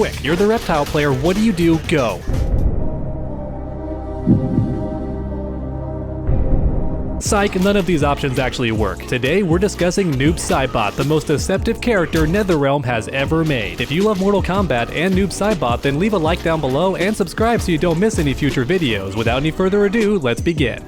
Quick, you're the reptile player, what do you do? Go. Psych, none of these options actually work. Today, we're discussing Noob Saibot, the most deceptive character NetherRealm has ever made. If you love Mortal Kombat and Noob Saibot, then leave a like down below and subscribe so you don't miss any future videos. Without any further ado, let's begin.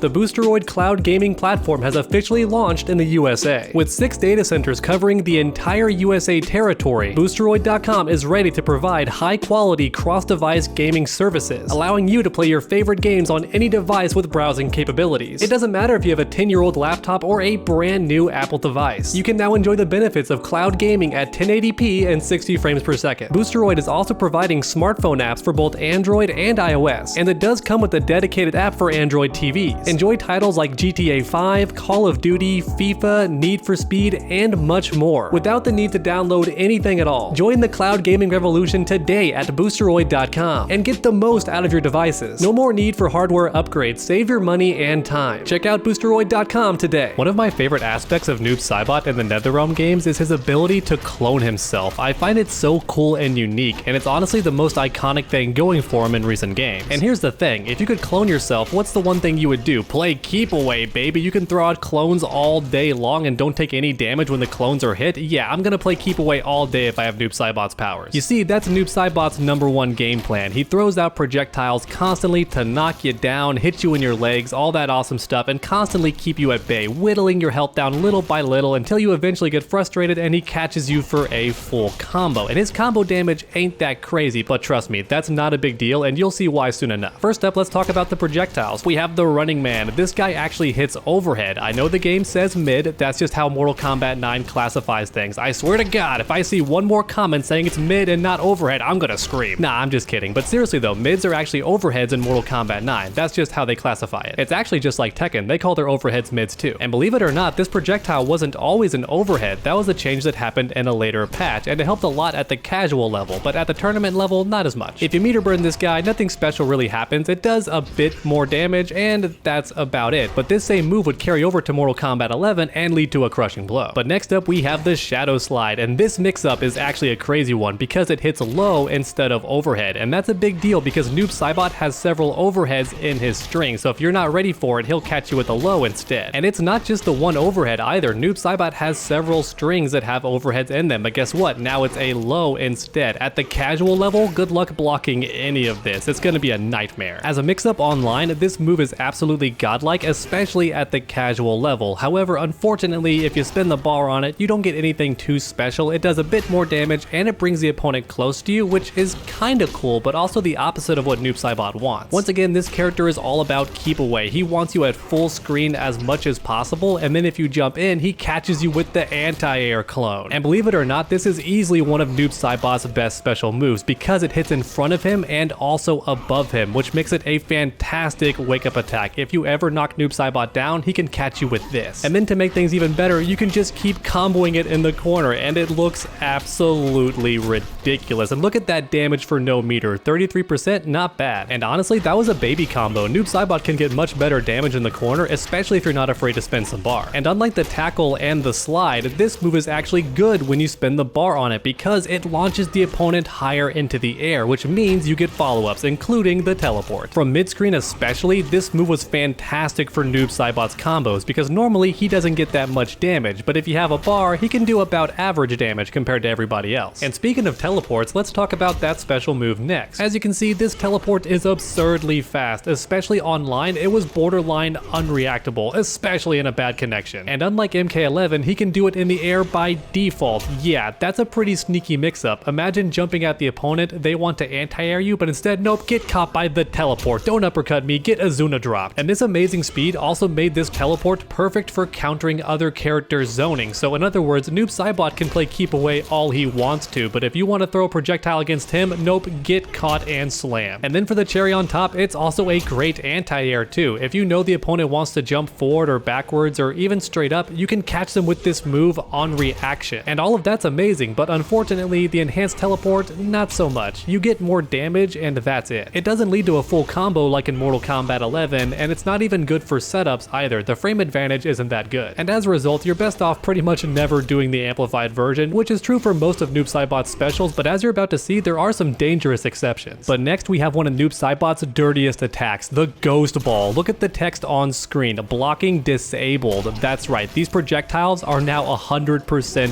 The Boosteroid cloud gaming platform has officially launched in the USA. With 6 data centers covering the entire USA territory, Boosteroid.com is ready to provide high-quality cross-device gaming services, allowing you to play your favorite games on any device with browsing capabilities. It doesn't matter if you have a 10-year-old laptop or a brand new Apple device. You can now enjoy the benefits of cloud gaming at 1080p and 60 frames per second. Boosteroid is also providing smartphone apps for both Android and iOS, and it does come with a dedicated app for Android TVs. Enjoy titles like GTA 5, Call of Duty, FIFA, Need for Speed, and much more, without the need to download anything at all. Join the cloud gaming revolution today at Boosteroid.com and get the most out of your devices. No more need for hardware upgrades, save your money and time. Check out Boosteroid.com today. One of my favorite aspects of Noob Saibot in the NetherRealm games is his ability to clone himself. I find it so cool and unique, and it's honestly the most iconic thing going for him in recent games. And here's the thing, if you could clone yourself, what's the one thing you would do? Play keep away, baby. You can throw out clones all day long and don't take any damage when the clones are hit. Yeah, I'm gonna play keep away all day if I have Noob Saibot's powers. You see, that's Noob Saibot's #1 game plan. He throws out projectiles constantly to knock you down, hit you in your legs, all that awesome stuff, and constantly keep you at bay, whittling your health down little by little until you eventually get frustrated and he catches you for a full combo. And his combo damage ain't that crazy, but trust me, that's not a big deal and you'll see why soon enough. First up, let's talk about the projectiles. We have the Running Man. This guy actually hits overhead. I know the game says mid, that's just how Mortal Kombat 9 classifies things. I swear to God, if I see one more comment saying it's mid and not overhead, I'm gonna scream. Nah, I'm just kidding. But seriously though, mids are actually overheads in Mortal Kombat 9. That's just how they classify it. It's actually just like Tekken, they call their overheads mids too. And believe it or not, this projectile wasn't always an overhead. That was a change that happened in a later patch, and it helped a lot at the casual level, but at the tournament level, not as much. If you meter burn this guy, nothing special really happens. It does a bit more damage, and that's about it. But this same move would carry over to Mortal Kombat 11 and lead to a crushing blow. But next up we have the Shadow Slide, and this mix-up is actually a crazy one because it hits low instead of overhead, and that's a big deal because Noob Saibot has several overheads in his string, so if you're not ready for it, he'll catch you with a low instead. And it's not just the one overhead either. Noob Saibot has several strings that have overheads in them, but guess what? Now it's a low instead. At the casual level, good luck blocking any of this. It's gonna be a nightmare. As a mix-up online, this move is absolutely godlike, especially at the casual level. However, unfortunately, if you spin the bar on it, you don't get anything too special. It does a bit more damage and it brings the opponent close to you, which is kinda cool, but also the opposite of what Noob Saibot wants. Once again, this character is all about keep away. He wants you at full screen as much as possible, and then if you jump in, he catches you with the anti-air clone. And believe it or not, this is easily one of Noob Saibot's best special moves because it hits in front of him and also above him, which makes it a fantastic wake-up attack. If you ever knock Noob Saibot down, he can catch you with this. And then to make things even better, you can just keep comboing it in the corner, and it looks absolutely ridiculous. And look at that damage for no meter, 33%, not bad. And honestly, that was a baby combo. Noob Saibot can get much better damage in the corner, especially if you're not afraid to spin some bar. And unlike the tackle and the slide, this move is actually good when you spin the bar on it because it launches the opponent higher into the air, which means you get follow-ups, including the teleport. From mid-screen especially, this move was fantastic for Noob Saibot's combos because normally he doesn't get that much damage, but if you have a bar, he can do about average damage compared to everybody else. And speaking of teleports, let's talk about that special move next. As you can see, this teleport is absurdly fast, especially online. It was borderline unreactable, especially in a bad connection. And unlike MK11, he can do it in the air by default. Yeah, that's a pretty sneaky mix-up. Imagine jumping at the opponent, they want to anti-air you, but instead, nope, get caught by the teleport. Don't uppercut me, get Azuna dropped. And this amazing speed also made this teleport perfect for countering other characters' zoning. So in other words, Noob Saibot can play keep away all he wants to, but if you want to throw a projectile against him, nope, get caught and slam. And then for the cherry on top, it's also a great anti-air too. If you know the opponent wants to jump forward or backwards or even straight up, you can catch them with this move on reaction. And all of that's amazing, but unfortunately, the enhanced teleport, not so much. You get more damage and that's it. It doesn't lead to a full combo like in Mortal Kombat 11, and it's It's not even good for setups either. The frame advantage isn't that good. And as a result, you're best off pretty much never doing the amplified version, which is true for most of Noob Saibot's specials, but as you're about to see, there are some dangerous exceptions. But next we have one of Noob Saibot's dirtiest attacks, the Ghost Ball. Look at the text on screen, blocking disabled. That's right, these projectiles are now 100%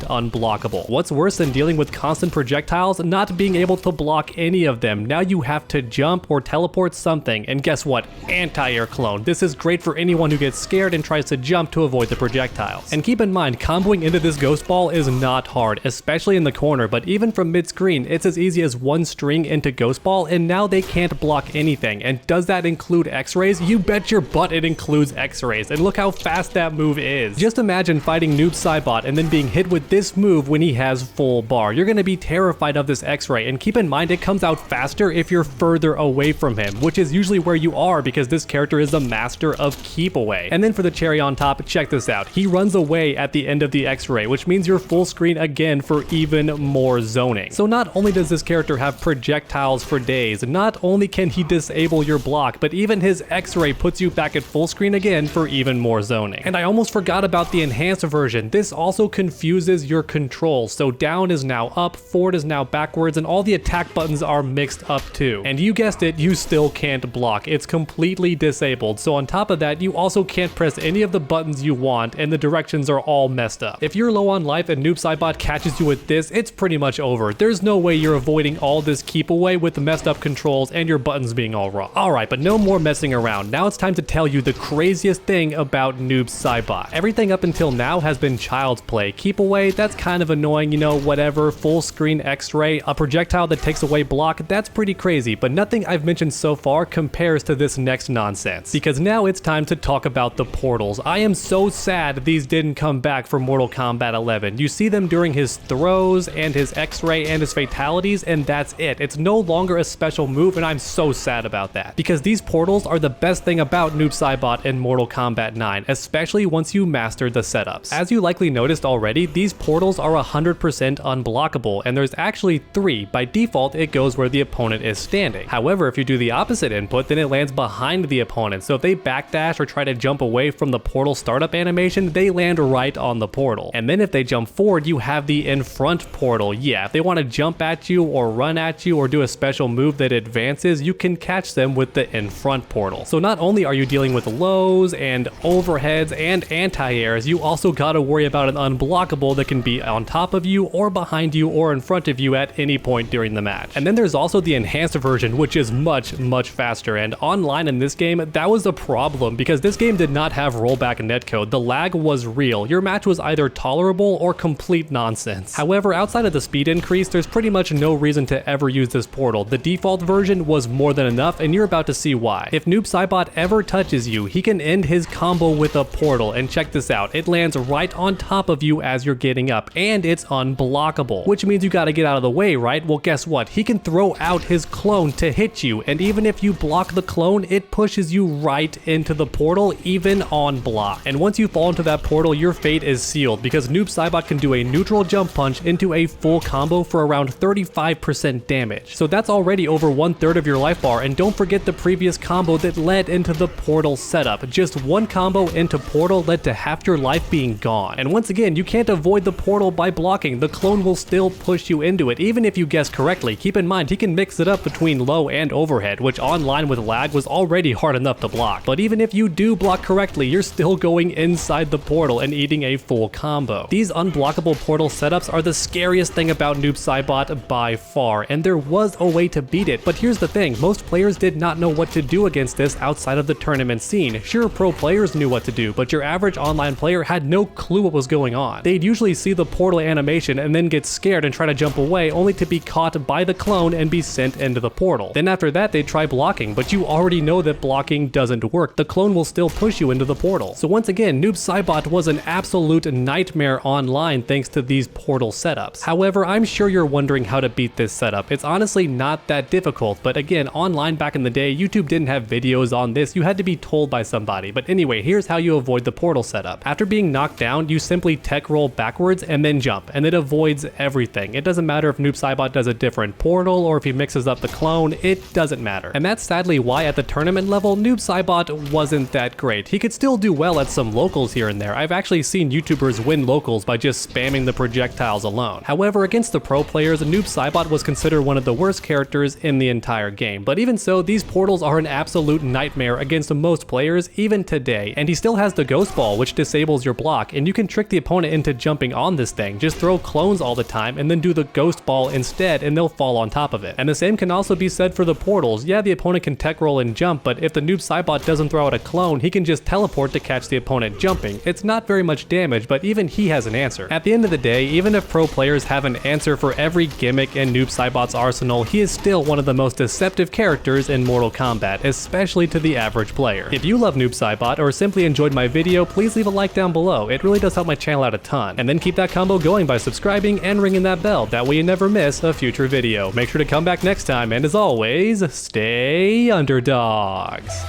unblockable. What's worse than dealing with constant projectiles? Not being able to block any of them. Now you have to jump or teleport something, and guess what? Anti-air clone. This is great for anyone who gets scared and tries to jump to avoid the projectiles. And keep in mind, comboing into this Ghost Ball is not hard, especially in the corner, but even from mid-screen, it's as easy as one string into Ghost Ball, and now they can't block anything. And does that include X-rays? You bet your butt it includes X-rays, and look how fast that move is. Just imagine fighting Noob Saibot and then being hit with this move when he has full bar. You're gonna be terrified of this X-ray, and keep in mind it comes out faster if you're further away from him, which is usually where you are because this character is the master of keep away. And then for the cherry on top, check this out. He runs away at the end of the X-ray, which means you're full screen again for even more zoning. So not only does this character have projectiles for days, not only can he disable your block, but even his X-ray puts you back at full screen again for even more zoning. And I almost forgot about the enhanced version. This also confuses your controls. So down is now up, forward is now backwards, and all the attack buttons are mixed up too. And you guessed it, you still can't block. It's completely disabled. So on top of that, you also can't press any of the buttons you want, and the directions are all messed up. If you're low on life and Noob Saibot catches you with this, it's pretty much over. There's no way you're avoiding all this keep away with the messed up controls and your buttons being all wrong. Alright, but no more messing around. Now it's time to tell you the craziest thing about Noob Saibot. Everything up until now has been child's play. Keep away, that's kind of annoying, you know, whatever. Full screen X-ray, a projectile that takes away block, that's pretty crazy, but nothing I've mentioned so far compares to this next nonsense. Because now it's time to talk about the portals. I am so sad these didn't come back for Mortal Kombat 11. You see them during his throws and his X-ray and his fatalities, and that's it. It's no longer a special move, and I'm so sad about that. Because these portals are the best thing about Noob Saibot in Mortal Kombat 9, especially once you master the setups. As you likely noticed already, these portals are 100% unblockable, and there's actually 3. By default, it goes where the opponent is standing. However, if you do the opposite input, then it lands behind the opponent. So if they backdash or try to jump away from the portal startup animation, they land right on the portal. And then if they jump forward, you have the in front portal. Yeah, if they want to jump at you or run at you or do a special move that advances, you can catch them with the in front portal. So not only are you dealing with lows and overheads and anti-airs, you also gotta worry about an unblockable that can be on top of you or behind you or in front of you at any point during the match. And then there's also the enhanced version, which is much faster, and online in this game, that was a problem because this game did not have rollback netcode. The lag was real. Your match was either tolerable or complete nonsense. However, outside of the speed increase, there's pretty much no reason to ever use this portal. The default version was more than enough, and you're about to see why. If Noob Saibot ever touches you, he can end his combo with a portal, and check this out. It lands right on top of you as you're getting up, and it's unblockable, which means you gotta get out of the way, right? Well, guess what? He can throw out his clone to hit you, and even if you block the clone, it pushes you right into the portal, even on block. And once you fall into that portal, your fate is sealed, because Noob Saibot can do a neutral jump punch into a full combo for around 35% damage. So that's already over 1/3 of your life bar, and don't forget the previous combo that led into the portal setup. Just one combo into portal led to half your life being gone. And once again, you can't avoid the portal by blocking. The clone will still push you into it, even if you guess correctly. Keep in mind, he can mix it up between low and overhead, which online with lag was already hard enough to block. But even if you do block correctly, you're still going inside the portal and eating a full combo. These unblockable portal setups are the scariest thing about Noob Saibot by far, and there was a way to beat it. But here's the thing, most players did not know what to do against this outside of the tournament scene. Sure, pro players knew what to do, but your average online player had no clue what was going on. They'd usually see the portal animation and then get scared and try to jump away, only to be caught by the clone and be sent into the portal. Then after that, they'd try blocking, but you already know that blocking doesn't work. The clone will still push you into the portal. So once again, Noob Saibot was an absolute nightmare online thanks to these portal setups. However, I'm sure you're wondering how to beat this setup. It's honestly not that difficult, but again, online back in the day, YouTube didn't have videos on this. You had to be told by somebody. But anyway, here's how you avoid the portal setup. After being knocked down, you simply tech roll backwards and then jump, and it avoids everything. It doesn't matter if Noob Saibot does a different portal or if he mixes up the clone, it doesn't matter. And that's sadly why at the tournament level, Noob Saibot wasn't that great. He could still do well at some locals here and there. I've actually seen YouTubers win locals by just spamming the projectiles alone. However, against the pro players, Noob Saibot was considered one of the worst characters in the entire game. But even so, these portals are an absolute nightmare against most players, even today. And he still has the Ghost Ball, which disables your block, and you can trick the opponent into jumping on this thing. Just throw clones all the time and then do the Ghost Ball instead, and they'll fall on top of it. And the same can also be said for the portals. Yeah, the opponent can tech roll and jump, but if the Noob Saibot doesn't throw out a clone, he can just teleport to catch the opponent jumping. It's not very much damage, but even he has an answer. At the end of the day, even if pro players have an answer for every gimmick in Noob Saibot's arsenal, he is still one of the most deceptive characters in Mortal Kombat, especially to the average player. If you love Noob Saibot or simply enjoyed my video, please leave a like down below. It really does help my channel out a ton. And then keep that combo going by subscribing and ringing that bell. That way you never miss a future video. Make sure to come back next time, and as always, stay underdogs.